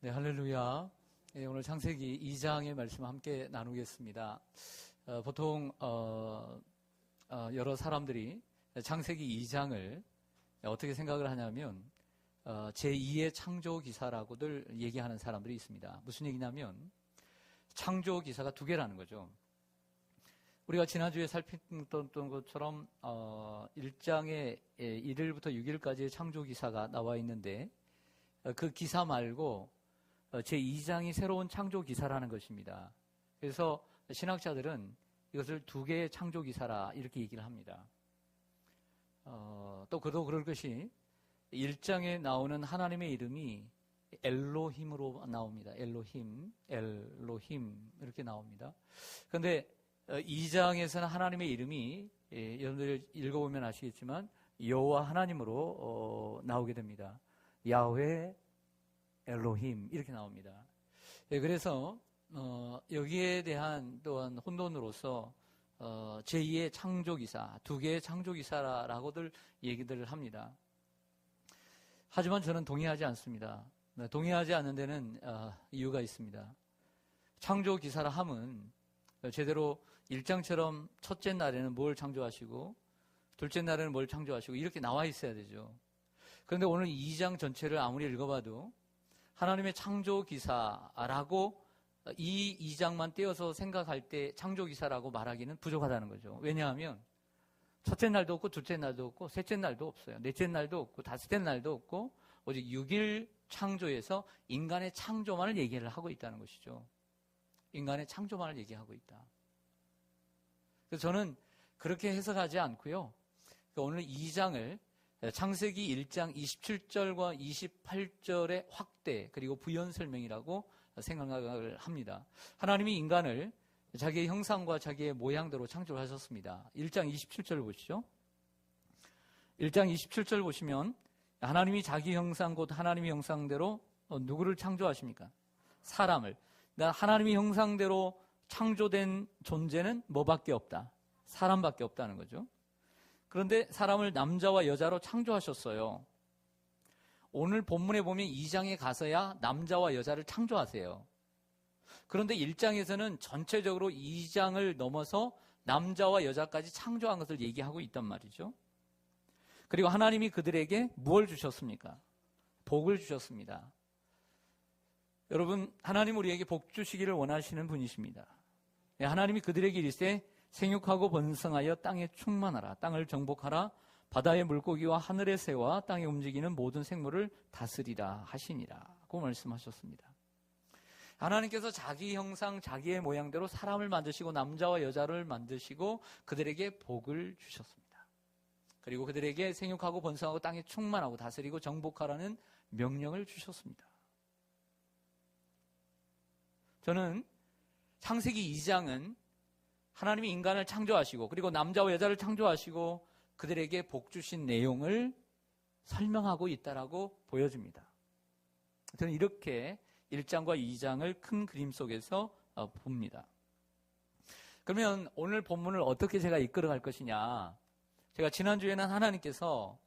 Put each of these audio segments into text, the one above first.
네, 할렐루야. 네, 오늘 창세기 2장의 말씀 함께 나누겠습니다. 보통 여러 사람들이 창세기 2장을 어떻게 생각을 하냐면 제2의 창조 기사라고들 얘기하는 사람들이 있습니다. 무슨 얘기냐면 창조 기사가 두 개라는 거죠. 우리가 지난주에 살폈던 것처럼 1장에 1일부터 6일까지의 창조 기사가 나와 있는데 그 기사 말고 제2장이 새로운 창조 기사라는 것입니다. 그래서 신학자들은 이것을 두 개의 창조 기사라 이렇게 얘기를 합니다. 또 그럴 것이 1장에 나오는 하나님의 이름이 엘로힘으로 나옵니다. 엘로힘 이렇게 나옵니다. 그런데 2장에서는 하나님의 이름이 여러분들 읽어보면 아시겠지만 여호와 하나님으로 나오게 됩니다. 야훼 엘로힘 이렇게 나옵니다. 그래서 여기에 대한 또한 혼돈으로서 제2의 창조기사, 두 개의 창조기사라고들 얘기들을 합니다. 하지만 저는 동의하지 않습니다. 동의하지 않는 데는 이유가 있습니다. 창조기사라 함은 제대로 1장처럼 첫째 날에는 뭘 창조하시고 둘째 날에는 뭘 창조하시고 이렇게 나와 있어야 되죠. 그런데 오늘 2장 전체를 아무리 읽어봐도 하나님의 창조기사라고 이 2장만 떼어서 생각할 때 창조기사라고 말하기는 부족하다는 거죠. 왜냐하면 첫째 날도 없고 둘째 날도 없고 셋째 날도 없어요. 넷째 날도 없고 다섯째 날도 없고 오직 6일 창조에서 인간의 창조만을 얘기를 하고 있다는 것이죠. 인간의 창조만을 얘기하고 있다. 그래서 저는 그렇게 해석하지 않고요. 오늘 2장을 창세기 1장 27절과 28절의 확대 그리고 부연 설명이라고 생각을 합니다. 하나님이 인간을 자기의 형상과 자기의 모양대로 창조하셨습니다. 1장 27절 보시죠. 1장 27절 보시면 하나님이 자기 형상 곧 하나님의 형상대로 누구를 창조하십니까? 사람을. 그러니까 하나님의 형상대로 창조된 존재는 뭐밖에 없다? 사람밖에 없다는 거죠. 그런데 사람을 남자와 여자로 창조하셨어요. 오늘 본문에 보면 2장에 가서야 남자와 여자를 창조하세요. 그런데 1장에서는 전체적으로 2장을 넘어서 남자와 여자까지 창조한 것을 얘기하고 있단 말이죠. 그리고 하나님이 그들에게 무엇을 주셨습니까? 복을 주셨습니다. 여러분, 하나님 우리에게 복 주시기를 원하시는 분이십니다. 하나님이 그들에게 이르시되 생육하고 번성하여 땅에 충만하라. 땅을 정복하라. 바다의 물고기와 하늘의 새와 땅에 움직이는 모든 생물을 다스리라 하시니라고 말씀하셨습니다. 하나님께서 자기 형상, 자기의 모양대로 사람을 만드시고 남자와 여자를 만드시고 그들에게 복을 주셨습니다. 그리고 그들에게 생육하고 번성하고 땅에 충만하고 다스리고 정복하라는 명령을 주셨습니다. 저는 창세기 2장은 하나님이 인간을 창조하시고 그리고 남자와 여자를 창조하시고 그들에게 복 주신 내용을 설명하고 있다라고 보여집니다. 저는 이렇게 1장과 2장을 큰 그림 속에서 봅니다. 그러면 오늘 본문을 어떻게 제가 이끌어갈 것이냐. 제가 지난주에는 하나님께서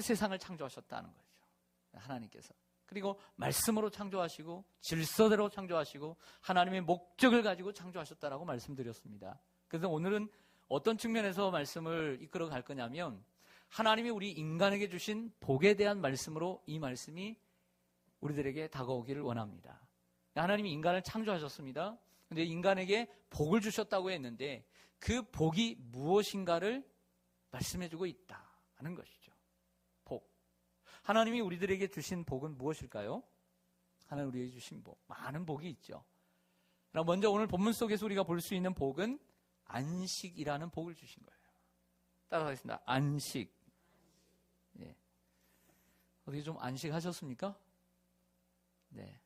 세상을 창조하셨다는 거죠. 하나님께서. 그리고 말씀으로 창조하시고 질서대로 창조하시고 하나님의 목적을 가지고 창조하셨다라고 말씀드렸습니다. 그래서 오늘은 어떤 측면에서 말씀을 이끌어 갈 거냐면 하나님이 우리 인간에게 주신 복에 대한 말씀으로 이 말씀이 우리들에게 다가오기를 원합니다. 하나님이 인간을 창조하셨습니다. 그런데 인간에게 복을 주셨다고 했는데 그 복이 무엇인가를 말씀해주고 있다는 것이죠. 하나님이 우리들에게 주신 복은 무엇일까요? 하나님 우리에게 주신 복, 많은 복이 있죠. 그럼 먼저 오늘 본문 속에서 우리가 볼 수 있는 복은 안식이라는 복을 주신 거예요. 따라가겠습니다. 안식. 네. 어떻게 좀 안식하셨습니까? 네.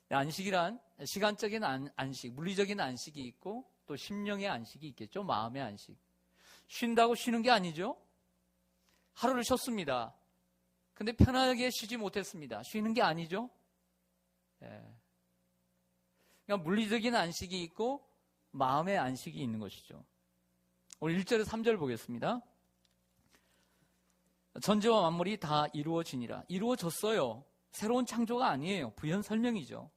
안식이란 시간적인 안식, 물리적인 안식이 있고 또 심령의 안식이 있겠죠. 마음의 안식. 쉰다고 쉬는 게 아니죠. 하루를 쉬었습니다. 근데 편하게 쉬지 못했습니다. 쉬는 게 아니죠. 예. 그러니까 물리적인 안식이 있고 마음의 안식이 있는 것이죠. 오늘 1절에서 3절 보겠습니다. 전제와 만물이 다 이루어지니라. 이루어졌어요. 새로운 창조가 아니에요. 부연 설명이죠.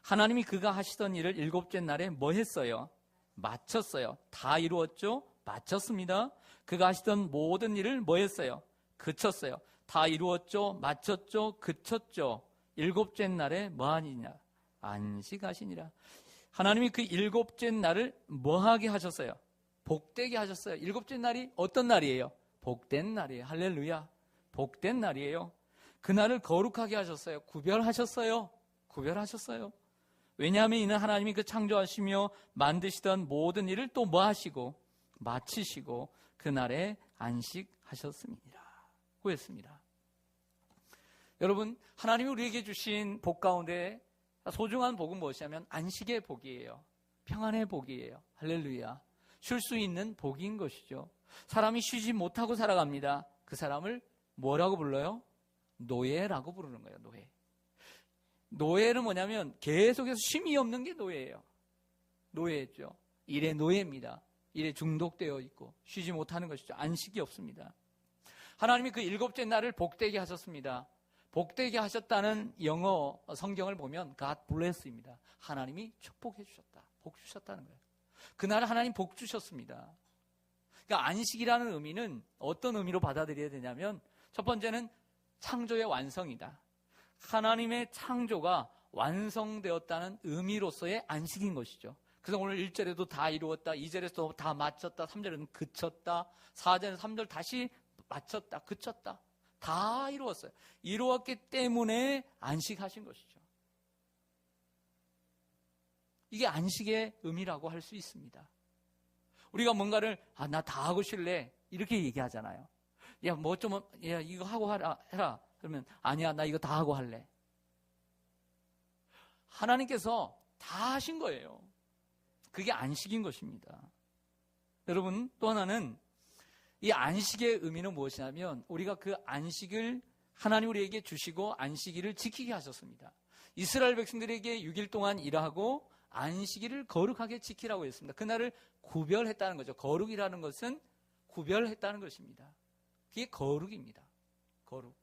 하나님이 그가 하시던 일을 일곱째 날에 뭐 했어요? 마쳤어요. 다 이루었죠? 마쳤습니다. 그가 하시던 모든 일을 뭐 했어요? 그쳤어요. 다 이루었죠? 마쳤죠? 그쳤죠? 일곱째 날에 뭐 하니냐? 안식하시니라. 하나님이 그 일곱째 날을 뭐 하게 하셨어요? 복되게 하셨어요. 일곱째 날이 어떤 날이에요? 복된 날이에요. 할렐루야. 복된 날이에요. 그날을 거룩하게 하셨어요. 구별하셨어요. 구별하셨어요. 왜냐하면 이는 하나님이 그 창조하시며 만드시던 모든 일을 또 뭐 하시고 마치시고 그날에 안식하셨습니다. 구했습니다. 여러분, 하나님이 우리에게 주신 복 가운데 소중한 복은 무엇이냐면 안식의 복이에요. 평안의 복이에요. 할렐루야. 쉴 수 있는 복인 것이죠. 사람이 쉬지 못하고 살아갑니다. 그 사람을 뭐라고 불러요? 노예라고 부르는 거예요. 노예. 노예는 뭐냐면 계속해서 쉼이 없는 게 노예예요. 노예죠. 일의 노예입니다. 일에 중독되어 있고 쉬지 못하는 것이죠. 안식이 없습니다. 하나님이 그 일곱째 날을 복되게 하셨습니다. 복되게 하셨다는 영어 성경을 보면 God bless입니다. 하나님이 축복해 주셨다. 복 주셨다는 거예요. 그날 하나님 복 주셨습니다. 그러니까 안식이라는 의미는 어떤 의미로 받아들여야 되냐면 첫 번째는 창조의 완성이다. 하나님의 창조가 완성되었다는 의미로서의 안식인 것이죠. 그래서 오늘 1절에도 다 이루었다, 2절에도 다 마쳤다, 3절에는 그쳤다, 4절에는 3절 다시 마쳤다, 그쳤다. 다 이루었어요. 이루었기 때문에 안식하신 것이죠. 이게 안식의 의미라고 할 수 있습니다. 우리가 뭔가를 나 다 하고 쉴래 이렇게 얘기하잖아요. 야, 뭐 좀, 야, 이거 하고 해라. 그러면 아니야, 나 이거 다 하고 할래. 하나님께서 다 하신 거예요. 그게 안식인 것입니다. 여러분, 또 하나는 이 안식의 의미는 무엇이냐면 우리가 그 안식을 하나님 우리에게 주시고 안식일을 지키게 하셨습니다. 이스라엘 백성들에게 6일 동안 일하고 안식일을 거룩하게 지키라고 했습니다. 그날을 구별했다는 거죠. 거룩이라는 것은 구별했다는 것입니다. 그게 거룩입니다. 거룩.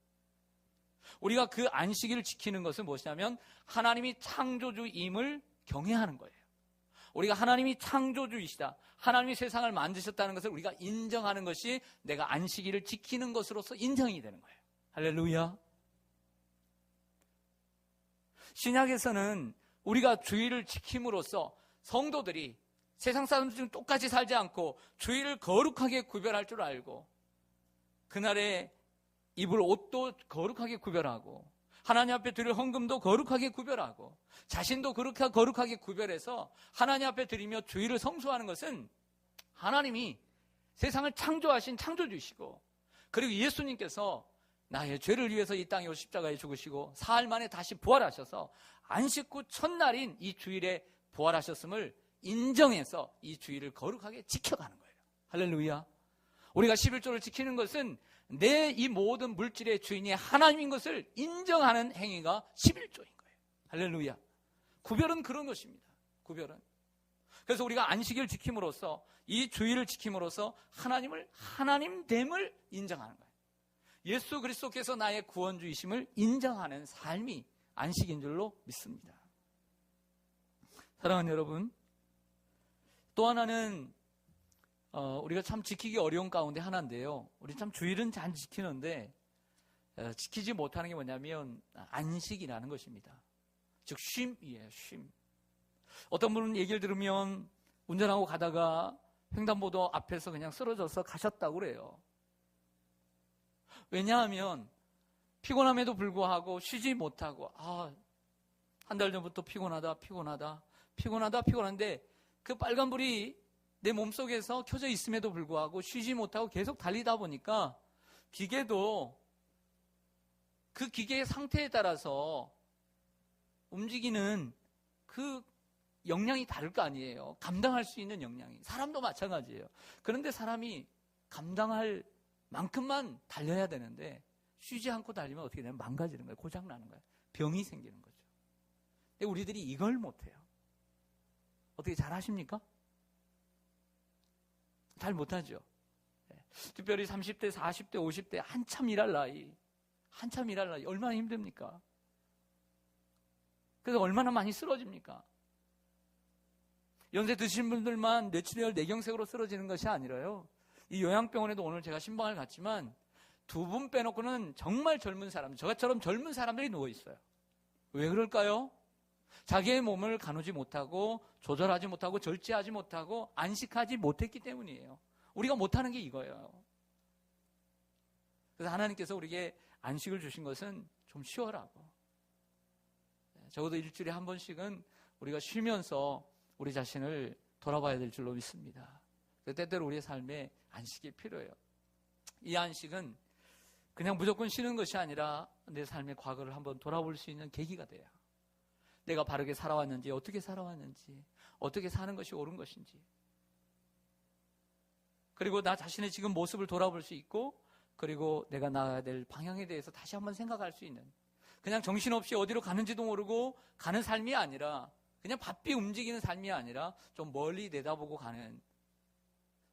우리가 그 안식일을 지키는 것은 무엇이냐면 하나님이 창조주임을 경외하는 거예요. 우리가 하나님이 창조주이시다. 하나님이 세상을 만드셨다는 것을 우리가 인정하는 것이 내가 안식일을 지키는 것으로서 인정이 되는 거예요. 할렐루야. 신약에서는 우리가 주일을 지킴으로써 성도들이 세상 사람들은 똑같이 살지 않고 주일을 거룩하게 구별할 줄 알고 그날에 입을 옷도 거룩하게 구별하고 하나님 앞에 드릴 헌금도 거룩하게 구별하고 자신도 거룩하게 구별해서 하나님 앞에 드리며 주일을 성수하는 것은 하나님이 세상을 창조하신 창조주이시고 그리고 예수님께서 나의 죄를 위해서 이 땅에 십자가에 죽으시고 사흘 만에 다시 부활하셔서 안식 후 첫날인 이 주일에 부활하셨음을 인정해서 이 주일을 거룩하게 지켜가는 거예요. 할렐루야. 우리가 11조를 지키는 것은 내 이 모든 물질의 주인이 하나님인 것을 인정하는 행위가 11조인 거예요. 할렐루야. 구별은 그런 것입니다. 구별은. 그래서 우리가 안식일을 지킴으로써 이 주일을 지킴으로써 하나님을 하나님됨을 인정하는 거예요. 예수 그리스도께서 나의 구원주이심을 인정하는 삶이 안식인 줄로 믿습니다. 사랑하는 여러분, 또 하나는 우리가 참 지키기 어려운 가운데 하나인데요. 우리 참 주일은 잘 지키는데 지키지 못하는 게 뭐냐면 안식이라는 것입니다. 즉 쉼이에요. 쉼. 어떤 분은 얘기를 들으면 운전하고 가다가 횡단보도 앞에서 그냥 쓰러져서 가셨다고 그래요. 왜냐하면 피곤함에도 불구하고 쉬지 못하고 한 달 전부터 피곤한데 그 빨간불이 내 몸속에서 켜져 있음에도 불구하고 쉬지 못하고 계속 달리다 보니까 기계도 그 기계의 상태에 따라서 움직이는 그 역량이 다를 거 아니에요. 감당할 수 있는 역량이. 사람도 마찬가지예요. 그런데 사람이 감당할 만큼만 달려야 되는데 쉬지 않고 달리면 어떻게 되냐면 망가지는 거예요. 고장나는 거예요. 병이 생기는 거죠. 근데 우리들이 이걸 못해요. 어떻게 잘하십니까? 잘 못하죠. 특별히 30대, 40대, 50대 한참 일할 나이 얼마나 힘듭니까? 그래서 얼마나 많이 쓰러집니까? 연세 드신 분들만 뇌출혈 뇌경색으로 쓰러지는 것이 아니라요. 이 요양병원에도 오늘 제가 신방을 갔지만 2분 빼놓고는 정말 젊은 사람, 저처럼 젊은 사람들이 누워있어요. 왜 그럴까요? 자기의 몸을 가누지 못하고 조절하지 못하고 절제하지 못하고 안식하지 못했기 때문이에요. 우리가 못하는 게 이거예요. 그래서 하나님께서 우리에게 안식을 주신 것은 좀 쉬어라고. 적어도 일주일에 한 번씩은 우리가 쉬면서 우리 자신을 돌아봐야 될 줄로 믿습니다. 때때로 우리의 삶에 안식이 필요해요. 이 안식은 그냥 무조건 쉬는 것이 아니라 내 삶의 과거를 한번 돌아볼 수 있는 계기가 돼요. 내가 바르게 살아왔는지, 어떻게 살아왔는지, 어떻게 사는 것이 옳은 것인지, 그리고 나 자신의 지금 모습을 돌아볼 수 있고, 그리고 내가 나아가야 될 방향에 대해서 다시 한번 생각할 수 있는, 그냥 정신없이 어디로 가는지도 모르고 가는 삶이 아니라, 그냥 바삐 움직이는 삶이 아니라 좀 멀리 내다보고 가는,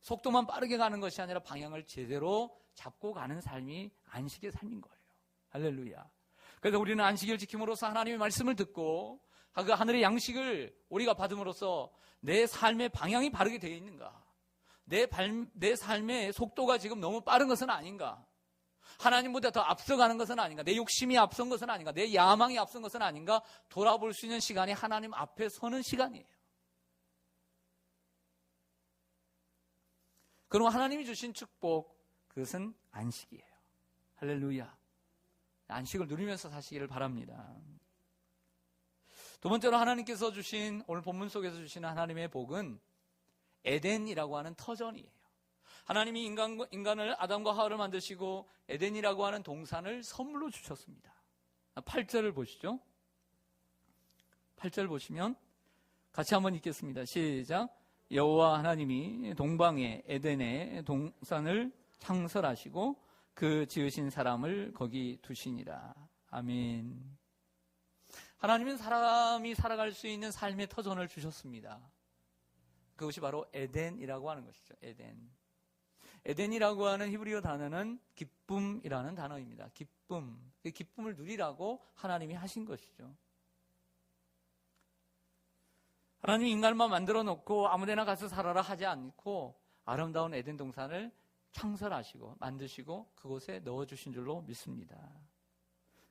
속도만 빠르게 가는 것이 아니라 방향을 제대로 잡고 가는 삶이 안식의 삶인 거예요. 할렐루야. 그래서 우리는 안식일을 지킴으로써 하나님의 말씀을 듣고 그 하늘의 양식을 우리가 받음으로써 내 삶의 방향이 바르게 되어 있는가, 내 삶의 속도가 지금 너무 빠른 것은 아닌가, 하나님보다 더 앞서가는 것은 아닌가, 내 욕심이 앞선 것은 아닌가, 내 야망이 앞선 것은 아닌가 돌아볼 수 있는 시간이 하나님 앞에 서는 시간이에요. 그럼 하나님이 주신 축복, 그것은 안식이에요. 할렐루야. 안식을 누리면서 사시기를 바랍니다. 두 번째로 하나님께서 주신, 오늘 본문 속에서 주시는 하나님의 복은 에덴이라고 하는 터전이에요. 하나님이 인간을, 아담과 하와를 만드시고 에덴이라고 하는 동산을 선물로 주셨습니다. 8절을 보시죠. 8절 보시면 같이 한번 읽겠습니다. 시작. 여호와 하나님이 동방의 에덴의 동산을 창설하시고 그 지으신 사람을 거기 두시니라. 아멘. 하나님은 사람이 살아갈 수 있는 삶의 터전을 주셨습니다. 그것이 바로 에덴이라고 하는 것이죠. 에덴. 에덴이라고 하는 히브리어 단어는 기쁨이라는 단어입니다. 기쁨. 그 기쁨을 누리라고 하나님이 하신 것이죠. 하나님이 인간만 만들어 놓고 아무데나 가서 살아라 하지 않고 아름다운 에덴 동산을 창설하시고 만드시고 그곳에 넣어주신 줄로 믿습니다.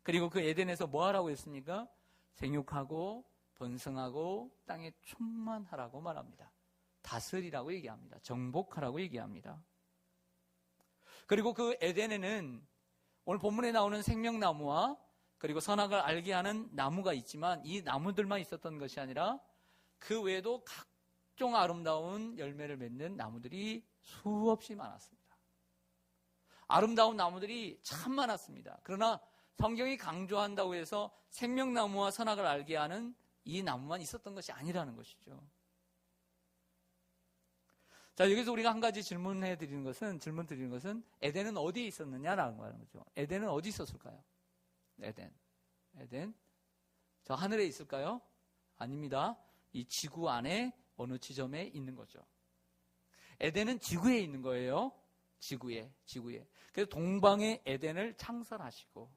그리고 그 에덴에서 뭐 하라고 했습니까? 생육하고 번성하고 땅에 충만하라고 말합니다. 다스리라고 얘기합니다. 정복하라고 얘기합니다. 그리고 그 에덴에는 오늘 본문에 나오는 생명나무와 그리고 선악을 알게 하는 나무가 있지만 이 나무들만 있었던 것이 아니라 그 외에도 각종 아름다운 열매를 맺는 나무들이 수없이 많았습니다. 아름다운 나무들이 참 많았습니다. 그러나 성경이 강조한다고 해서 생명나무와 선악을 알게 하는 이 나무만 있었던 것이 아니라는 것이죠. 자, 여기서 우리가 한 가지 질문 드리는 것은 에덴은 어디에 있었느냐라는 거죠. 에덴은 어디 있었을까요? 에덴. 저 하늘에 있을까요? 아닙니다. 이 지구 안에 어느 지점에 있는 거죠. 에덴은 지구에 있는 거예요. 지구에. 그래서 동방의 에덴을 창설하시고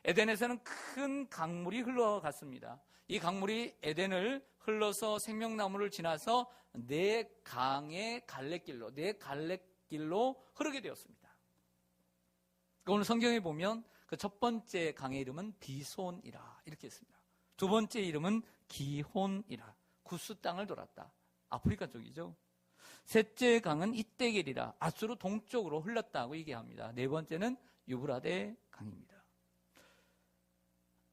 에덴에서는 큰 강물이 흘러갔습니다. 이 강물이 에덴을 흘러서 생명나무를 지나서 네 강의 갈래길로 흐르게 되었습니다. 오늘 성경에 보면 그 첫 번째 강의 이름은 디손이라 이렇게 했습니다. 두 번째 이름은 기혼이라 구스 땅을 돌았다. 아프리카 쪽이죠. 셋째 강은 이떼겔이라 아수르 동쪽으로 흘렀다고 얘기합니다. 네 번째는 유브라데 강입니다.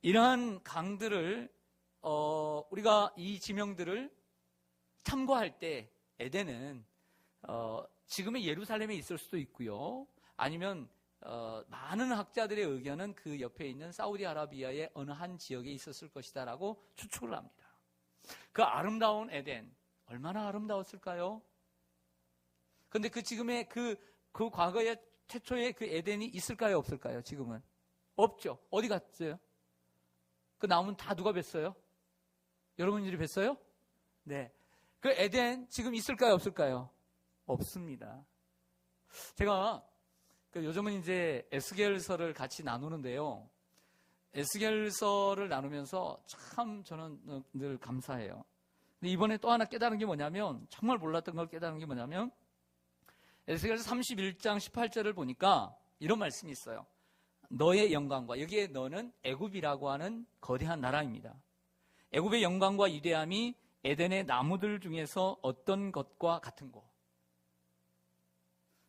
이러한 강들을 우리가 이 지명들을 참고할 때 에덴은 지금의 예루살렘에 있을 수도 있고요. 아니면 많은 학자들의 의견은 그 옆에 있는 사우디아라비아의 어느 한 지역에 있었을 것이다라고 추측을 합니다. 그 아름다운 에덴 얼마나 아름다웠을까요? 그런데 그 지금의 그 과거의 최초의 그 에덴이 있을까요? 없을까요? 지금은 없죠. 어디 갔어요? 그 나무는 다 누가 뱄어요? 여러분들이 뱄어요? 네. 그 에덴 지금 있을까요? 없을까요? 없습니다. 제가 요즘은 이제 에스겔서를 같이 나누는데요. 에스겔서를 나누면서 참 저는 늘 감사해요. 근데 이번에 또 하나 깨달은 게 뭐냐면, 정말 몰랐던 걸 깨달은 게 뭐냐면, 에스겔서 31장 18절을 보니까 이런 말씀이 있어요. 너의 영광과, 여기에 너는 애굽이라고 하는 거대한 나라입니다. 애굽의 영광과 위대함이 에덴의 나무들 중에서 어떤 것과 같은고.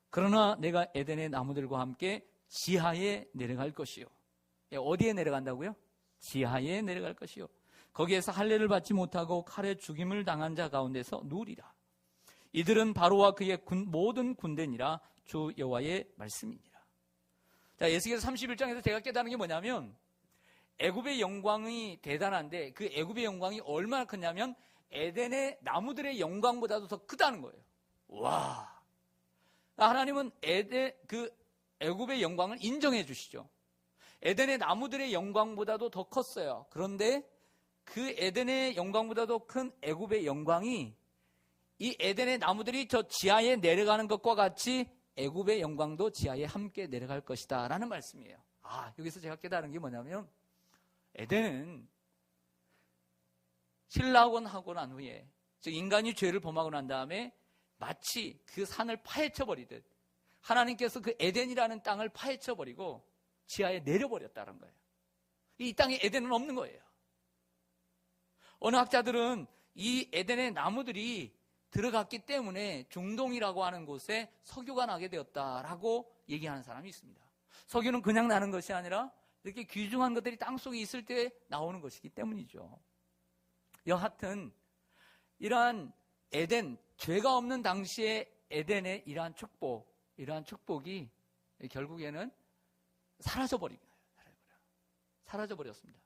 그러나 내가 에덴의 나무들과 함께 지하에 내려갈 것이요. 어디에 내려간다고요? 지하에 내려갈 것이요. 거기에서 할례를 받지 못하고 칼에 죽임을 당한 자 가운데서 누우리라. 이들은 바로와 그의 모든 군대니라. 주 여호와의 말씀이니라. 자, 에스겔서 31장에서 제가 깨달은 게 뭐냐면, 애굽의 영광이 대단한데 그 애굽의 영광이 얼마나 크냐면 에덴의 나무들의 영광보다도 더 크다는 거예요. 와, 하나님은 애굽의 영광을 인정해 주시죠. 에덴의 나무들의 영광보다도 더 컸어요. 그런데 그 에덴의 영광보다도 큰 애굽의 영광이 이 에덴의 나무들이 저 지하에 내려가는 것과 같이 애굽의 영광도 지하에 함께 내려갈 것이다 라는 말씀이에요. 여기서 제가 깨달은 게 뭐냐면, 에덴은 신라곤하고 난 후에, 즉 인간이 죄를 범하고 난 다음에 마치 그 산을 파헤쳐버리듯 하나님께서 그 에덴이라는 땅을 파헤쳐버리고 지하에 내려버렸다는 거예요. 이 땅에 에덴은 없는 거예요. 어느 학자들은 이 에덴의 나무들이 들어갔기 때문에 중동이라고 하는 곳에 석유가 나게 되었다라고 얘기하는 사람이 있습니다. 석유는 그냥 나는 것이 아니라 이렇게 귀중한 것들이 땅속에 있을 때 나오는 것이기 때문이죠. 여하튼 이러한 에덴, 죄가 없는 당시의 에덴의 이러한 축복이 결국에는 사라져버렸습니다.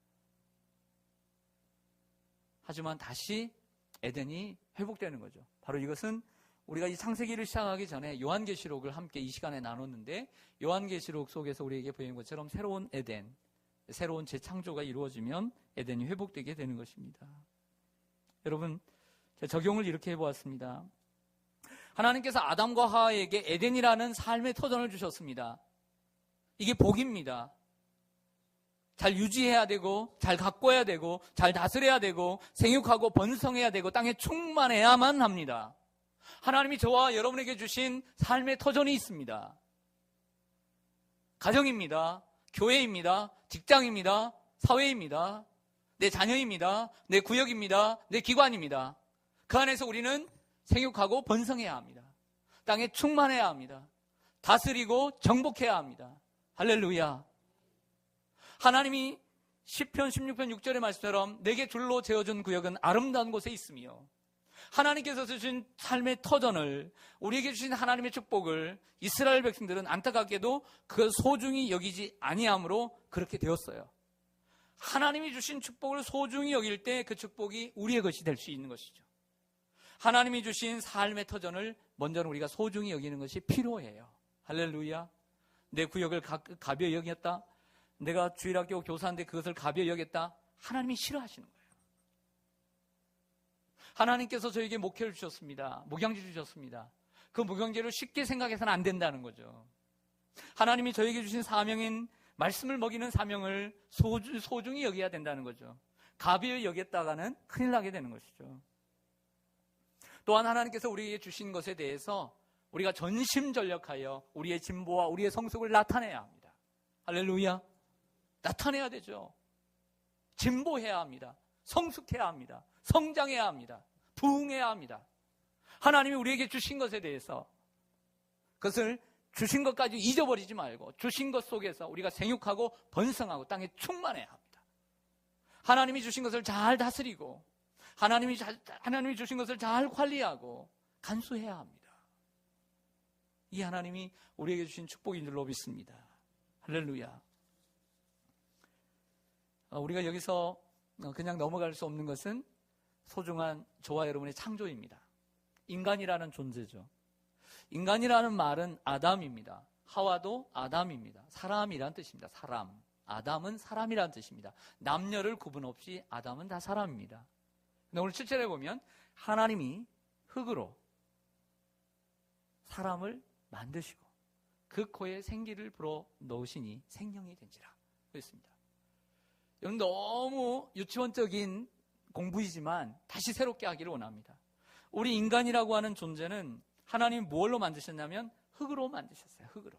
하지만 다시 에덴이 회복되는 거죠. 바로 이것은 우리가 이 창세기를 시작하기 전에 요한계시록을 함께 이 시간에 나눴는데, 요한계시록 속에서 우리에게 보이는 것처럼 새로운 에덴, 새로운 재창조가 이루어지면 에덴이 회복되게 되는 것입니다. 여러분, 적용을 이렇게 해보았습니다. 하나님께서 아담과 하와에게 에덴이라는 삶의 터전을 주셨습니다. 이게 복입니다. 잘 유지해야 되고, 잘 가꿔야 되고, 잘 다스려야 되고, 생육하고 번성해야 되고, 땅에 충만해야만 합니다. 하나님이 저와 여러분에게 주신 삶의 터전이 있습니다. 가정입니다. 교회입니다. 직장입니다. 사회입니다. 내 자녀입니다. 내 구역입니다. 내 기관입니다. 그 안에서 우리는 생육하고 번성해야 합니다. 땅에 충만해야 합니다. 다스리고 정복해야 합니다. 할렐루야. 하나님이 시편 16편 6절의 말씀처럼 내게 줄로 재어준 구역은 아름다운 곳에 있으며, 하나님께서 주신 삶의 터전을, 우리에게 주신 하나님의 축복을 이스라엘 백성들은 안타깝게도 그걸 소중히 여기지 아니함으로 그렇게 되었어요. 하나님이 주신 축복을 소중히 여길 때 그 축복이 우리의 것이 될 수 있는 것이죠. 하나님이 주신 삶의 터전을 먼저는 우리가 소중히 여기는 것이 필요해요. 할렐루야. 내 구역을 가벼이 여겼다, 내가 주일학교 교사인데 그것을 가벼이 여겼다, 하나님이 싫어하시는 거예요. 하나님께서 저에게 목회를 주셨습니다. 목양지 주셨습니다. 그 목양지를 쉽게 생각해서는 안 된다는 거죠. 하나님이 저에게 주신 사명인 말씀을 먹이는 사명을 소중히 여겨야 된다는 거죠. 가벼이 여겼다가는 큰일 나게 되는 것이죠. 또한 하나님께서 우리에게 주신 것에 대해서 우리가 전심전력하여 우리의 진보와 우리의 성숙을 나타내야 합니다. 할렐루야. 나타내야 되죠. 진보해야 합니다. 성숙해야 합니다. 성장해야 합니다. 부흥해야 합니다. 하나님이 우리에게 주신 것에 대해서 그것을 주신 것까지 잊어버리지 말고 주신 것 속에서 우리가 생육하고 번성하고 땅에 충만해야 합니다. 하나님이 주신 것을 잘 다스리고 하나님이 주신 것을 잘 관리하고 간수해야 합니다. 이 하나님이 우리에게 주신 축복인 줄로 믿습니다. 할렐루야. 우리가 여기서 그냥 넘어갈 수 없는 것은 소중한 저와 여러분의 창조입니다. 인간이라는 존재죠. 인간이라는 말은 아담입니다. 하와도 아담입니다. 사람이란 뜻입니다. 사람. 아담은 사람이란 뜻입니다. 남녀를 구분 없이 아담은 다 사람입니다. 근데 오늘 7절에 보면 하나님이 흙으로 사람을 만드시고 그 코에 생기를 불어 넣으시니 생명이 된지라 그랬습니다. 여러분 너무 유치원적인 공부이지만 다시 새롭게 하기를 원합니다. 우리 인간이라고 하는 존재는 하나님이 뭘로 만드셨냐면 흙으로 만드셨어요. 흙으로.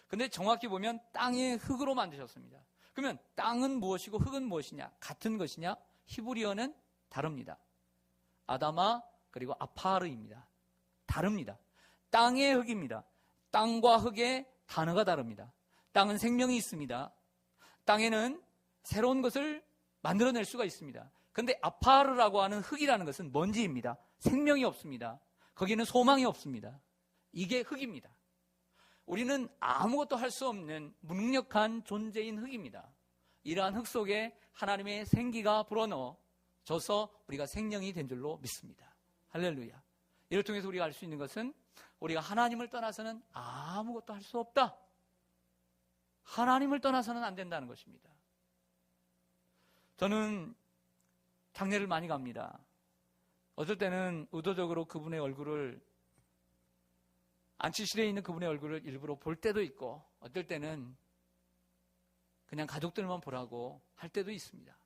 근데 정확히 보면 땅의 흙으로 만드셨습니다. 그러면 땅은 무엇이고 흙은 무엇이냐? 같은 것이냐? 히브리어는 다릅니다. 아다마 그리고 아파르입니다. 다릅니다. 땅의 흙입니다. 땅과 흙의 단어가 다릅니다. 땅은 생명이 있습니다. 땅에는 새로운 것을 만들어낼 수가 있습니다. 근데 아파르라고 하는 흙이라는 것은 먼지입니다. 생명이 없습니다. 거기는 소망이 없습니다. 이게 흙입니다. 우리는 아무것도 할 수 없는 무능력한 존재인 흙입니다. 이러한 흙 속에 하나님의 생기가 불어넣어져서 우리가 생명이 된 줄로 믿습니다. 할렐루야. 이를 통해서 우리가 알 수 있는 것은 우리가 하나님을 떠나서는 아무것도 할 수 없다. 하나님을 떠나서는 안 된다는 것입니다. 저는 장례를 많이 갑니다. 어떨 때는 의도적으로 그분의 얼굴을, 안치실에 있는 그분의 얼굴을 일부러 볼 때도 있고, 어떨 때는 그냥 가족들만 보라고 할 때도 있습니다.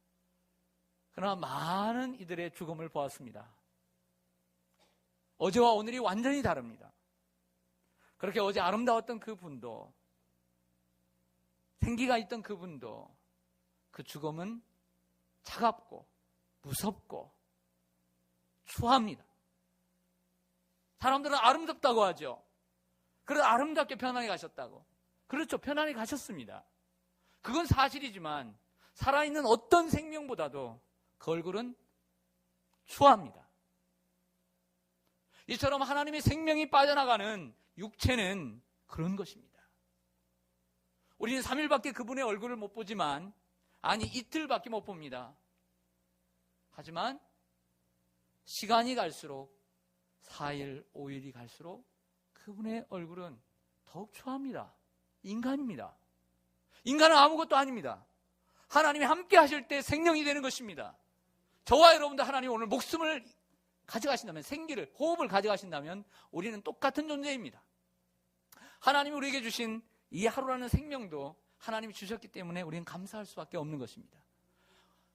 그러나 많은 이들의 죽음을 보았습니다. 어제와 오늘이 완전히 다릅니다. 그렇게 어제 아름다웠던 그 분도, 생기가 있던 그 분도, 그 죽음은 차갑고 무섭고 추합니다. 사람들은 아름답다고 하죠. 그래서 아름답게 편안히 가셨다고. 그렇죠. 편안히 가셨습니다. 그건 사실이지만 살아있는 어떤 생명보다도 그 얼굴은 추합니다. 이처럼 하나님의 생명이 빠져나가는 육체는 그런 것입니다. 우리는 3일밖에 그분의 얼굴을 못 보지만, 아니 이틀밖에 못 봅니다. 하지만 시간이 갈수록 4일, 5일이 갈수록 그분의 얼굴은 더욱 추합니다. 인간입니다. 인간은 아무것도 아닙니다. 하나님이 함께 하실 때 생명이 되는 것입니다. 저와 여러분도 하나님 오늘 목숨을 가져가신다면, 생기를, 호흡을 가져가신다면 우리는 똑같은 존재입니다. 하나님이 우리에게 주신 이 하루라는 생명도 하나님이 주셨기 때문에 우리는 감사할 수밖에 없는 것입니다.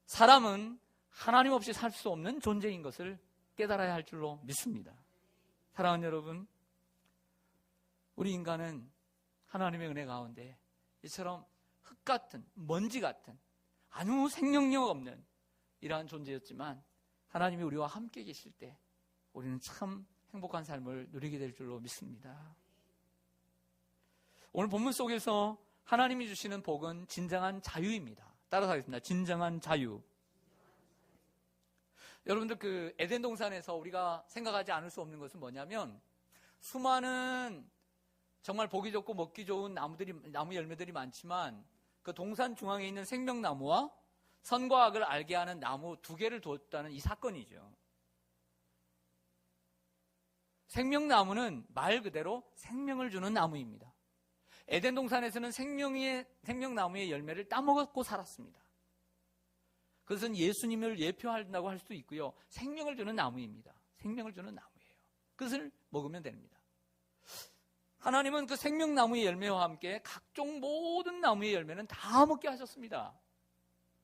사람은 하나님 없이 살 수 없는 존재인 것을 깨달아야 할 줄로 믿습니다. 사랑하는 여러분, 우리 인간은 하나님의 은혜 가운데 이처럼 흙 같은, 먼지 같은, 아무 생명력 없는 이러한 존재였지만 하나님이 우리와 함께 계실 때 우리는 참 행복한 삶을 누리게 될 줄로 믿습니다. 오늘 본문 속에서 하나님이 주시는 복은 진정한 자유입니다. 따라서 하겠습니다. 진정한 자유. 여러분들 그 에덴 동산에서 우리가 생각하지 않을 수 없는 것은 뭐냐면, 수많은 정말 보기 좋고 먹기 좋은 나무 열매들이 많지만 그 동산 중앙에 있는 생명나무와 선과 악을 알게 하는 나무 2개를 두었다는 이 사건이죠. 생명나무는 말 그대로 생명을 주는 나무입니다. 에덴 동산에서는 생명나무의 열매를 따먹고 살았습니다. 그것은 예수님을 예표한다고 할 수도 있고요. 생명을 주는 나무입니다. 생명을 주는 나무예요. 그것을 먹으면 됩니다. 하나님은 그 생명나무의 열매와 함께 각종 모든 나무의 열매는 다 먹게 하셨습니다.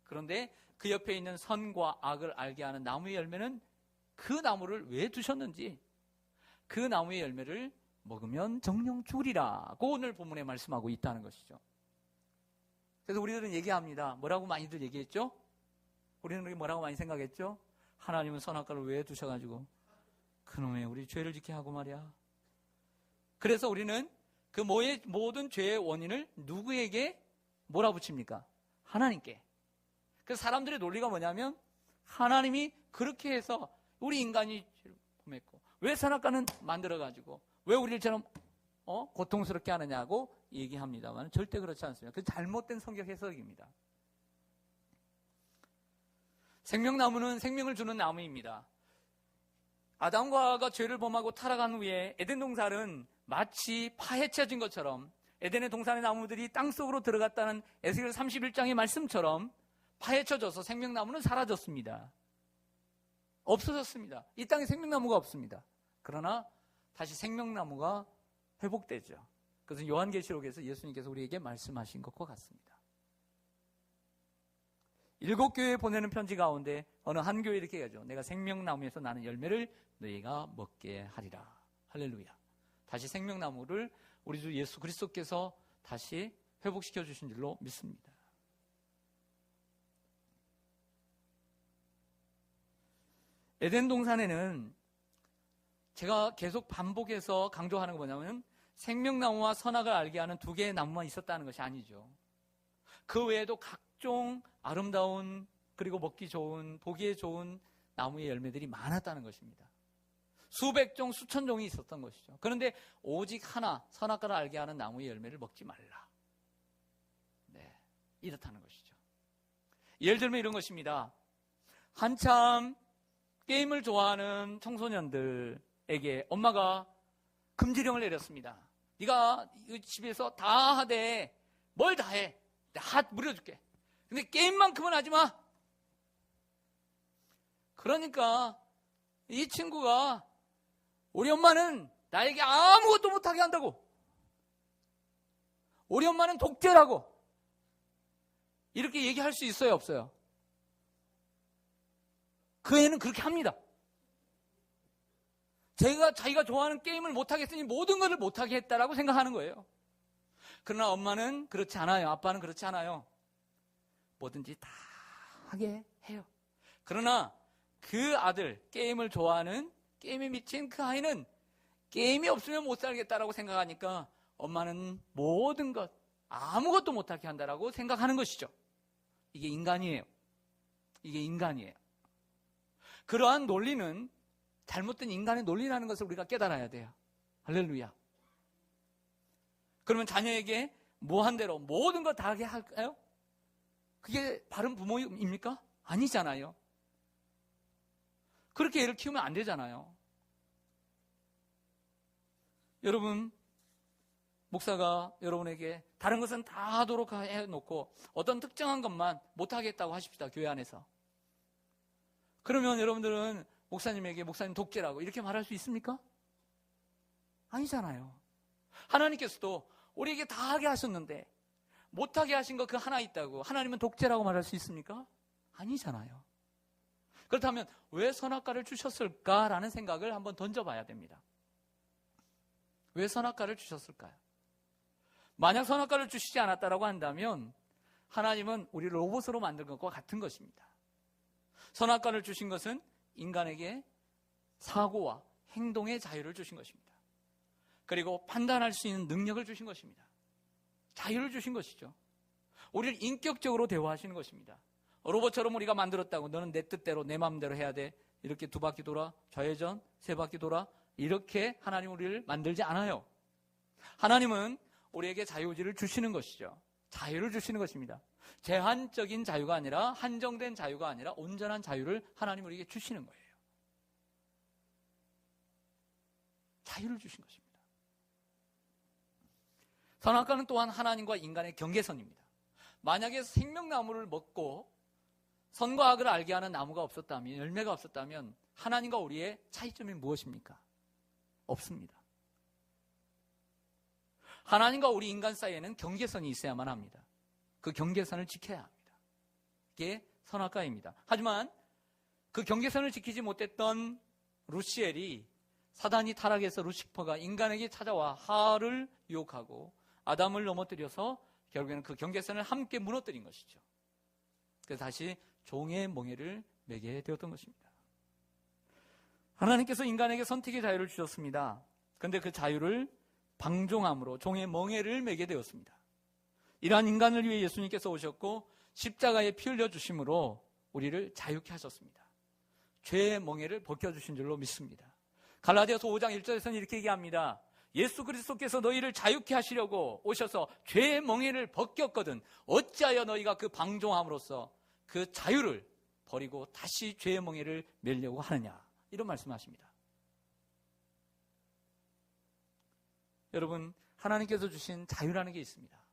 그런데 그 옆에 있는 선과 악을 알게 하는 나무의 열매는 그 나무를 왜 두셨는지, 그 나무의 열매를 먹으면 정령 죽으리라고 오늘 본문에 말씀하고 있다는 것이죠. 그래서 우리들은 얘기합니다. 뭐라고 많이들 얘기했죠? 우리는 뭐라고 많이 생각했죠? 하나님은 선악과를 왜 두셔가지고 그놈의 우리 죄를 짓게 하고 말이야. 그래서 우리는 그 모든 죄의 원인을 누구에게 몰아붙입니까? 하나님께. 그래서 사람들의 논리가 뭐냐면, 하나님이 그렇게 해서 우리 인간이 죄를 범했고 왜 선악과는 만들어가지고 왜 우리처럼 고통스럽게 하느냐고 얘기합니다만 절대 그렇지 않습니다. 그 잘못된 성경 해석입니다. 생명나무는 생명을 주는 나무입니다. 아담과 하와가 죄를 범하고 타락한 후에 에덴 동산은 마치 파헤쳐진 것처럼, 에덴의 동산의 나무들이 땅속으로 들어갔다는 에스겔 31장의 말씀처럼 파헤쳐져서 생명나무는 사라졌습니다. 없어졌습니다. 이 땅에 생명나무가 없습니다. 그러나 다시 생명나무가 회복되죠. 그것은 요한계시록에서 예수님께서 우리에게 말씀하신 것과 같습니다. 7교회에 보내는 편지 가운데 어느 한 교회 이렇게 얘기하죠. 내가 생명나무에서 나는 열매를 너희가 먹게 하리라. 할렐루야. 다시 생명나무를 우리 주 예수 그리스도께서 다시 회복시켜 주신 줄로 믿습니다. 에덴 동산에는 제가 계속 반복해서 강조하는 거 뭐냐면 생명나무와 선악을 알게 하는 2개의 나무만 있었다는 것이 아니죠. 그 외에도 각종 아름다운 그리고 먹기 좋은 보기에 좋은 나무의 열매들이 많았다는 것입니다. 수백 종 수천 종이 있었던 것이죠. 그런데 오직 하나 선악과를 알게 하는 나무의 열매를 먹지 말라. 네, 이렇다는 것이죠. 예를 들면 이런 것입니다. 한참 게임을 좋아하는 청소년들에게 엄마가 금지령을 내렸습니다. 네가 집에서 다 하되 뭘 다 해. 다 무려줄게. 근데 게임만큼은 하지 마. 그러니까 이 친구가 우리 엄마는 나에게 아무것도 못하게 한다고. 우리 엄마는 독재라고. 이렇게 얘기할 수 있어요, 없어요? 그 애는 그렇게 합니다. 자기가 좋아하는 게임을 못하겠으니 모든 것을 못하게 했다라고 생각하는 거예요. 그러나 엄마는 그렇지 않아요. 아빠는 그렇지 않아요. 뭐든지 다 하게 해요. 그러나 그 아들, 게임을 좋아하는, 게임에 미친 그 아이는 게임이 없으면 못 살겠다라고 생각하니까 엄마는 모든 것, 아무것도 못하게 한다라고 생각하는 것이죠. 이게 인간이에요. 이게 인간이에요. 그러한 논리는 잘못된 인간의 논리라는 것을 우리가 깨달아야 돼요. 할렐루야. 그러면 자녀에게 뭐한 대로 모든 것 다 하게 할까요? 그게 바른 부모입니까? 아니잖아요. 그렇게 애를 키우면 안 되잖아요. 여러분, 목사가 여러분에게 다른 것은 다 하도록 해놓고 어떤 특정한 것만 못하겠다고 하십시다. 교회 안에서. 그러면 여러분들은 목사님에게 목사님 독재라고 이렇게 말할 수 있습니까? 아니잖아요. 하나님께서도 우리에게 다 하게 하셨는데 못하게 하신 거 그 하나 있다고 하나님은 독재라고 말할 수 있습니까? 아니잖아요. 그렇다면 왜 선악과를 주셨을까라는 생각을 한번 던져봐야 됩니다. 왜 선악과를 주셨을까요? 만약 선악과를 주시지 않았다라고 한다면 하나님은 우리를 로봇으로 만든 것과 같은 것입니다. 선악과를 주신 것은 인간에게 사고와 행동의 자유를 주신 것입니다. 그리고 판단할 수 있는 능력을 주신 것입니다. 자유를 주신 것이죠. 우리를 인격적으로 대화하시는 것입니다. 로봇처럼 우리가 만들었다고 너는 내 뜻대로 내 마음대로 해야 돼. 이렇게 2바퀴 돌아, 좌회전, 3바퀴 돌아. 이렇게 하나님 우리를 만들지 않아요. 하나님은 우리에게 자유의지를 주시는 것이죠. 자유를 주시는 것입니다. 제한적인 자유가 아니라 한정된 자유가 아니라 온전한 자유를 하나님 우리에게 주시는 거예요. 자유를 주신 것입니다. 선악과는 또한 하나님과 인간의 경계선입니다. 만약에 생명나무를 먹고 선과 악을 알게 하는 나무가 없었다면, 열매가 없었다면 하나님과 우리의 차이점이 무엇입니까? 없습니다. 하나님과 우리 인간 사이에는 경계선이 있어야만 합니다. 그 경계선을 지켜야 합니다. 이게 선악과입니다. 하지만 그 경계선을 지키지 못했던 루시엘이 사단이 타락해서 루시퍼가 인간에게 찾아와 하와를 유혹하고 아담을 넘어뜨려서 결국에는 그 경계선을 함께 무너뜨린 것이죠. 그래서 다시 종의 멍에를 매게 되었던 것입니다. 하나님께서 인간에게 선택의 자유를 주셨습니다. 그런데 그 자유를 방종함으로 종의 멍에를 매게 되었습니다. 이러한 인간을 위해 예수님께서 오셨고 십자가에 피 흘려 주심으로 우리를 자유케 하셨습니다. 죄의 멍에를 벗겨주신 줄로 믿습니다. 갈라디아서 5장 1절에서는 이렇게 얘기합니다. 예수 그리스도께서 너희를 자유케 하시려고 오셔서 죄의 멍에를 벗겼거든 어찌하여 너희가 그 방종함으로써 그 자유를 버리고 다시 죄의 멍에를 매려고 하느냐, 이런 말씀하십니다. 여러분, 하나님께서 주신 자유라는 게 있습니다.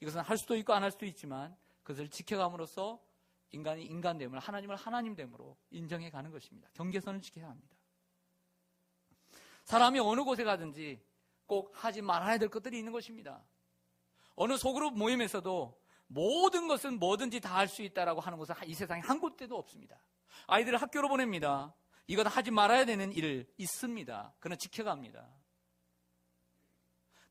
이것은 할 수도 있고 안 할 수도 있지만 그것을 지켜감으로써 인간이 인간됨을, 하나님을 하나님됨으로 인정해 가는 것입니다. 경계선을 지켜야 합니다. 사람이 어느 곳에 가든지 꼭 하지 말아야 될 것들이 있는 것입니다. 어느 소그룹 모임에서도 모든 것은 뭐든지 다 할 수 있다라고 하는 것은 이 세상에 한 곳에도 없습니다. 아이들을 학교로 보냅니다. 이건 하지 말아야 되는 일 있습니다. 그는 지켜갑니다.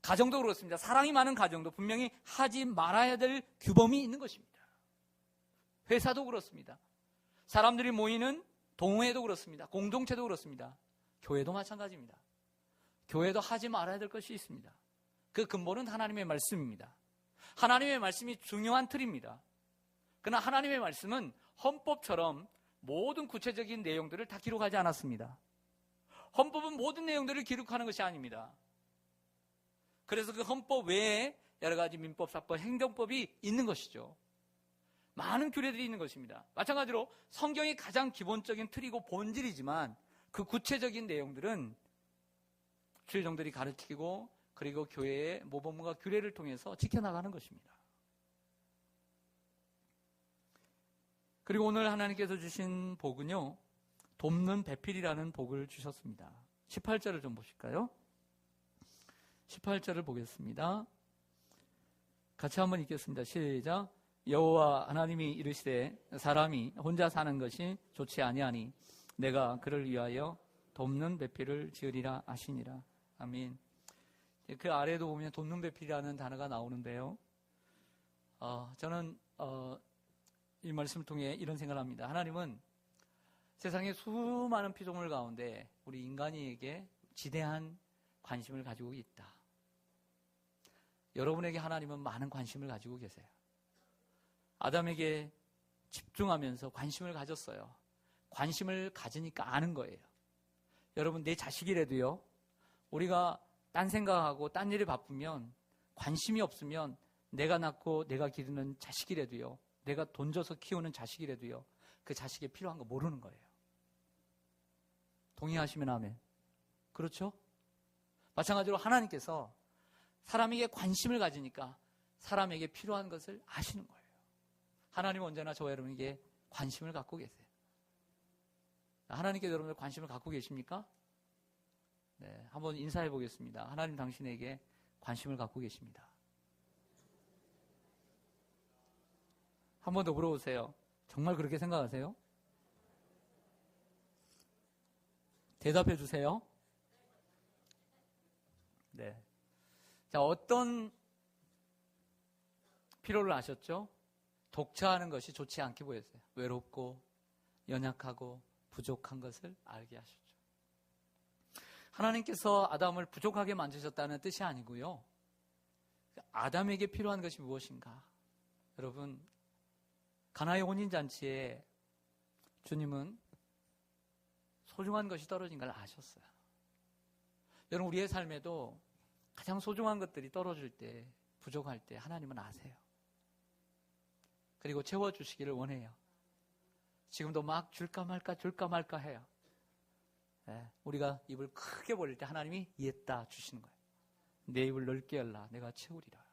가정도 그렇습니다. 사랑이 많은 가정도 분명히 하지 말아야 될 규범이 있는 것입니다. 회사도 그렇습니다. 사람들이 모이는 동호회도 그렇습니다. 공동체도 그렇습니다. 교회도 마찬가지입니다. 교회도 하지 말아야 될 것이 있습니다. 그 근본은 하나님의 말씀입니다. 하나님의 말씀이 중요한 틀입니다. 그러나 하나님의 말씀은 헌법처럼 모든 구체적인 내용들을 다 기록하지 않았습니다. 헌법은 모든 내용들을 기록하는 것이 아닙니다. 그래서 그 헌법 외에 여러 가지 민법, 사법, 행정법이 있는 것이죠. 많은 규례들이 있는 것입니다. 마찬가지로 성경이 가장 기본적인 틀이고 본질이지만 그 구체적인 내용들은 주일종들이 가르치고 그리고 교회의 모범과 규례를 통해서 지켜나가는 것입니다. 그리고 오늘 하나님께서 주신 복은요, 돕는 배필이라는 복을 주셨습니다. 18절을 좀 보실까요? 18절을 보겠습니다. 같이 한번 읽겠습니다. 시작. 여호와 하나님이 이르시되 사람이 혼자 사는 것이 좋지 아니하니 내가 그를 위하여 돕는 배필을 지으리라 하시니라. 아멘. 그 아래도 보면 돕는 배필이라는 단어가 나오는데요. 저는 이 말씀을 통해 이런 생각을 합니다. 하나님은 세상의 수많은 피조물 가운데 우리 인간에게 지대한 관심을 가지고 있다. 여러분에게 하나님은 많은 관심을 가지고 계세요. 아담에게 집중하면서 관심을 가졌어요. 관심을 가지니까 아는 거예요. 여러분, 내 자식이라도요, 우리가 딴 생각하고 딴 일에 바쁘면 관심이 없으면 내가 낳고 내가 기르는 자식이라도요, 내가 돈 줘서 키우는 자식이라도요, 그 자식이 필요한 거 모르는 거예요. 동의하시면 아멘. 그렇죠? 마찬가지로 하나님께서 사람에게 관심을 가지니까 사람에게 필요한 것을 아시는 거예요. 하나님은 언제나 저와 여러분에게 관심을 갖고 계세요. 하나님께 여러분들 관심을 갖고 계십니까? 네, 한번 인사해 보겠습니다. 하나님 당신에게 관심을 갖고 계십니다. 한 번 더 물어보세요. 정말 그렇게 생각하세요? 대답해 주세요. 네. 자, 어떤 필요를 아셨죠? 독차하는 것이 좋지 않게 보였어요. 외롭고 연약하고 부족한 것을 알게 하셨죠. 하나님께서 아담을 부족하게 만드셨다는 뜻이 아니고요. 아담에게 필요한 것이 무엇인가? 여러분, 가나의 혼인잔치에 주님은 소중한 것이 떨어진 걸 아셨어요. 여러분, 우리의 삶에도 가장 소중한 것들이 떨어질 때, 부족할 때 하나님은 아세요. 그리고 채워주시기를 원해요. 지금도 막 줄까 말까 해요. 네, 우리가 입을 크게 벌릴 때 하나님이 이했다 주시는 거예요. 내 입을 넓게 열라 내가 채우리라.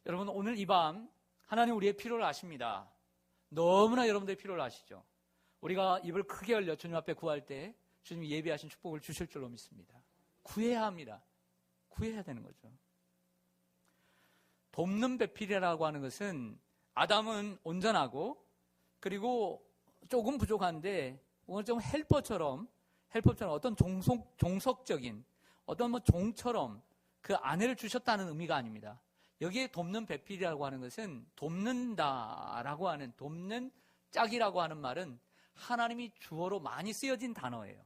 여러분, 오늘 이 밤 하나님 우리의 필요를 아십니다. 너무나 여러분들의 필요를 아시죠. 우리가 입을 크게 열려 주님 앞에 구할 때 주님이 예비하신 축복을 주실 줄로 믿습니다. 구해야 합니다. 구해야 되는 거죠. 돕는 배필이라고 하는 것은 아담은 온전하고 그리고 조금 부족한데 오늘 좀 헬퍼처럼 어떤 종속적인 어떤 종처럼 그 아내를 주셨다는 의미가 아닙니다. 여기에 돕는 배필이라고 하는 것은 돕는다라고 하는 돕는 짝이라고 하는 말은 하나님이 주어로 많이 쓰여진 단어예요.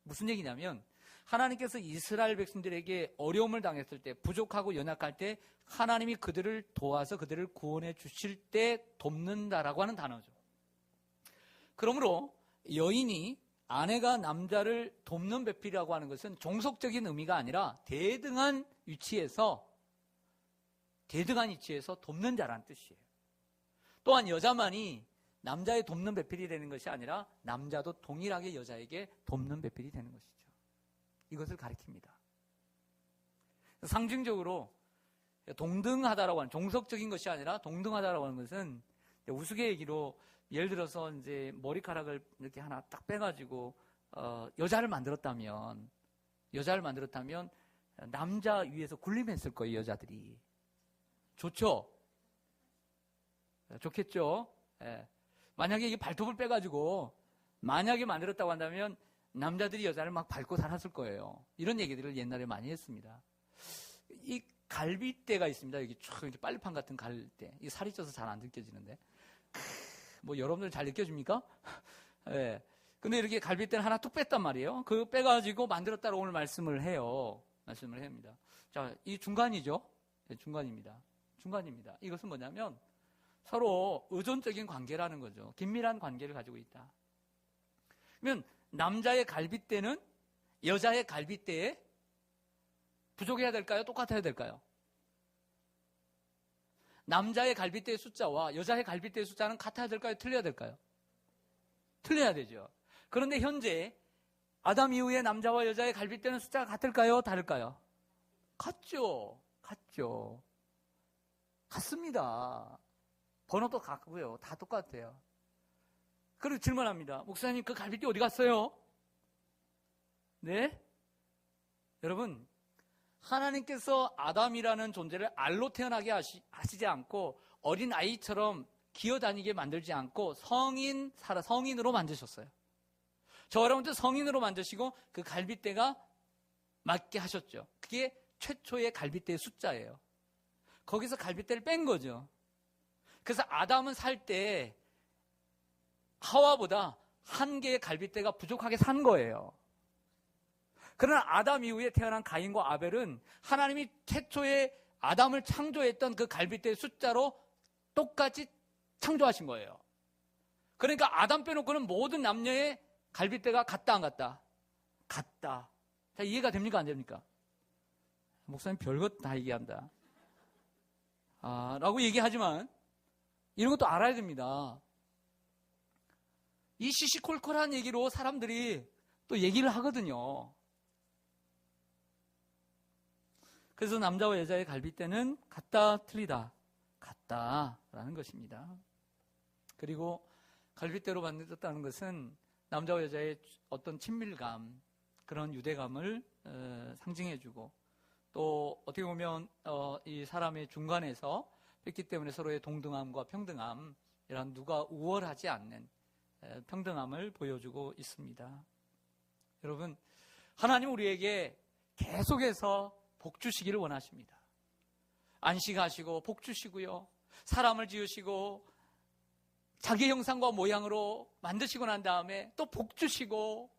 무슨 얘기냐면 하나님께서 이스라엘 백성들에게 어려움을 당했을 때 부족하고 연약할 때 하나님이 그들을 도와서 그들을 구원해 주실 때 돕는다라고 하는 단어죠. 그러므로 여인이 아내가 남자를 돕는 배필이라고 하는 것은 종속적인 의미가 아니라 대등한 위치에서 돕는 자라는 뜻이에요. 또한 여자만이 남자의 돕는 배필이 되는 것이 아니라 남자도 동일하게 여자에게 돕는 배필이 되는 것이죠. 이것을 가리킵니다. 상징적으로 동등하다라고 하는, 종속적인 것이 아니라 동등하다라고 하는 것은 우스갯얘기로 예를 들어서 이제 머리카락을 이렇게 하나 딱 빼가지고 여자를 만들었다면 남자 위에서 군림했을 거예요. 여자들이 좋죠. 좋겠죠? 예. 만약에 이게 발톱을 빼가지고 만약에 만들었다고 한다면 남자들이 여자를 막 밟고 살았을 거예요. 이런 얘기들을 옛날에 많이 했습니다. 이 갈비대가 있습니다. 여기 쭉 이렇게 빨리판 같은 갈대. 이 살이 쪄서 잘 안 느껴지는데. 뭐 여러분들 잘 느껴집니까? 예. 근데 이렇게 갈비대를 하나 뚝 뺐단 말이에요. 그 빼가지고 만들었다고 오늘 말씀을 해요. 말씀을 합니다. 자, 이 중간이죠? 네, 중간입니다. 중간입니다. 이것은 뭐냐면 서로 의존적인 관계라는 거죠. 긴밀한 관계를 가지고 있다. 그러면 남자의 갈빗대는 여자의 갈빗대에 부족해야 될까요? 똑같아야 될까요? 남자의 갈빗대의 숫자와 여자의 갈빗대의 숫자는 같아야 될까요? 틀려야 될까요? 틀려야 되죠. 그런데 현재 아담 이후에 남자와 여자의 갈빗대는 숫자가 같을까요? 다를까요? 같죠. 같죠. 같습니다. 번호도 같고요. 다 똑같아요. 그리고 질문합니다. 목사님, 그 갈빗대 어디 갔어요? 네? 여러분, 하나님께서 아담이라는 존재를 알로 태어나게 하시지 않고 어린 아이처럼 기어다니게 만들지 않고 성인으로 만드셨어요. 저 여러분들 성인으로 만드시고 그 갈빗대가 맞게 하셨죠. 그게 최초의 갈빗대의 숫자예요. 거기서 갈빗대를 뺀 거죠. 그래서 아담은 살 때 하와보다 한 개의 갈빗대가 부족하게 산 거예요. 그러나 아담 이후에 태어난 가인과 아벨은 하나님이 최초에 아담을 창조했던 그 갈빗대의 숫자로 똑같이 창조하신 거예요. 그러니까 아담 빼놓고는 모든 남녀의 갈빗대가 같다 안 같다? 같다. 자, 이해가 됩니까 안 됩니까? 목사님 별것 다 얘기한다. 라고 얘기하지만 이런 것도 알아야 됩니다. 이 시시콜콜한 얘기로 사람들이 또 얘기를 하거든요. 그래서 남자와 여자의 갈빗대는 같다, 틀리다, 같다라는 것입니다. 그리고 갈빗대로 만들었다는 것은 남자와 여자의 어떤 친밀감, 그런 유대감을 상징해주고 또 어떻게 보면 이 사람의 중간에서 있기 때문에 서로의 동등함과 평등함, 이런 누가 우월하지 않는 평등함을 보여주고 있습니다. 여러분, 하나님 우리에게 계속해서 복 주시기를 원하십니다. 안식하시고 복 주시고요. 사람을 지으시고 자기 형상과 모양으로 만드시고 난 다음에 또 복 주시고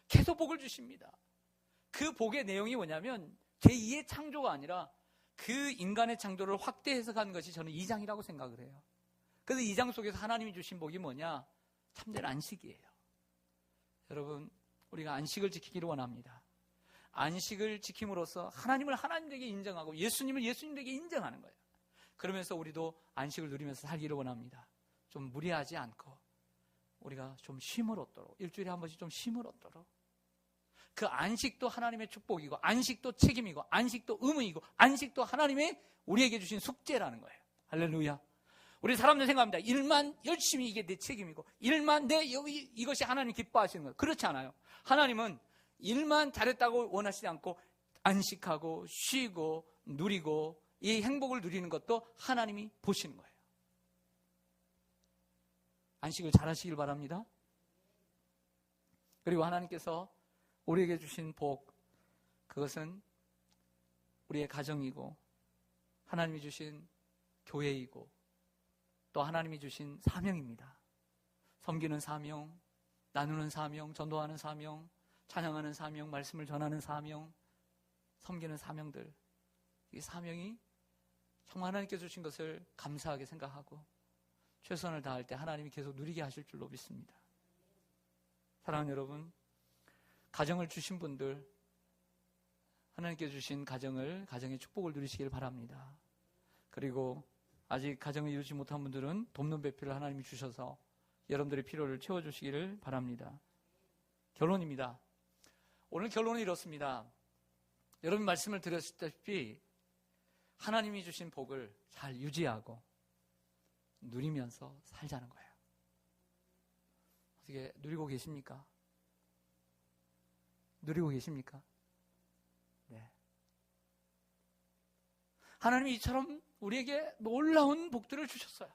계속 복을 주십니다. 그 복의 내용이 뭐냐면 제2의 창조가 아니라 그 인간의 창조를 확대 해석한 것이 저는 2장이라고 생각을 해요. 그래서 2장 속에서 하나님이 주신 복이 뭐냐? 참된 안식이에요. 여러분, 우리가 안식을 지키기를 원합니다. 안식을 지킴으로써 하나님을 하나님에게 인정하고 예수님을 예수님에게 인정하는 거예요. 그러면서 우리도 안식을 누리면서 살기를 원합니다. 좀 무리하지 않고 우리가 좀 쉼을 얻도록, 일주일에 한 번씩 좀 쉼을 얻도록. 그 안식도 하나님의 축복이고 안식도 책임이고 안식도 의무이고 안식도 하나님의 우리에게 주신 숙제라는 거예요. 할렐루야. 우리 사람들 생각합니다. 일만 열심히 이게 내 책임이고 일만 이것이 하나님 기뻐하시는 거예요. 그렇지 않아요. 하나님은 일만 잘했다고 원하시지 않고 안식하고 쉬고 누리고 이 행복을 누리는 것도 하나님이 보시는 거예요. 안식을 잘 하시길 바랍니다. 그리고 하나님께서 우리에게 주신 복, 그것은 우리의 가정이고 하나님이 주신 교회이고 또 하나님이 주신 사명입니다. 섬기는 사명, 나누는 사명, 전도하는 사명, 찬양하는 사명, 말씀을 전하는 사명, 섬기는 사명들. 이 사명이 정말 하나님께 주신 것을 감사하게 생각하고 최선을 다할 때 하나님이 계속 누리게 하실 줄로 믿습니다. 사랑하는 여러분, 가정을 주신 분들, 하나님께 주신 가정의 축복을 누리시길 바랍니다. 그리고 아직 가정을 이루지 못한 분들은 돕는 배필을 하나님이 주셔서 여러분들의 필요를 채워주시기를 바랍니다. 결론입니다. 오늘 결론은 이렇습니다. 여러분 말씀을 드렸다시피 하나님이 주신 복을 잘 유지하고 누리면서 살자는 거예요. 어떻게 누리고 계십니까? 누리고 계십니까? 네. 하나님이 이처럼 우리에게 놀라운 복들을 주셨어요.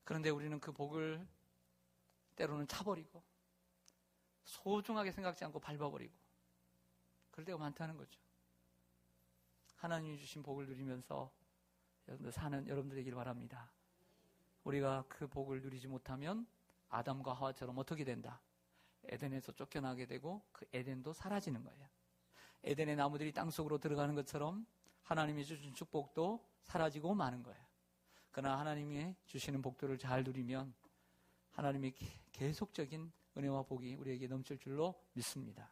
그런데 우리는 그 복을 때로는 차버리고 소중하게 생각지 않고 밟아버리고 그럴 때가 많다는 거죠. 하나님이 주신 복을 누리면서 여러분들 사는 여러분들이길 바랍니다. 우리가 그 복을 누리지 못하면 아담과 하와처럼 어떻게 된다? 에덴에서 쫓겨나게 되고 그 에덴도 사라지는 거예요. 에덴의 나무들이 땅속으로 들어가는 것처럼 하나님이 주신 축복도 사라지고 마는 거예요. 그러나 하나님이 주시는 복들을 잘 누리면 하나님의 계속적인 은혜와 복이 우리에게 넘칠 줄로 믿습니다.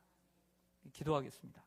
기도하겠습니다.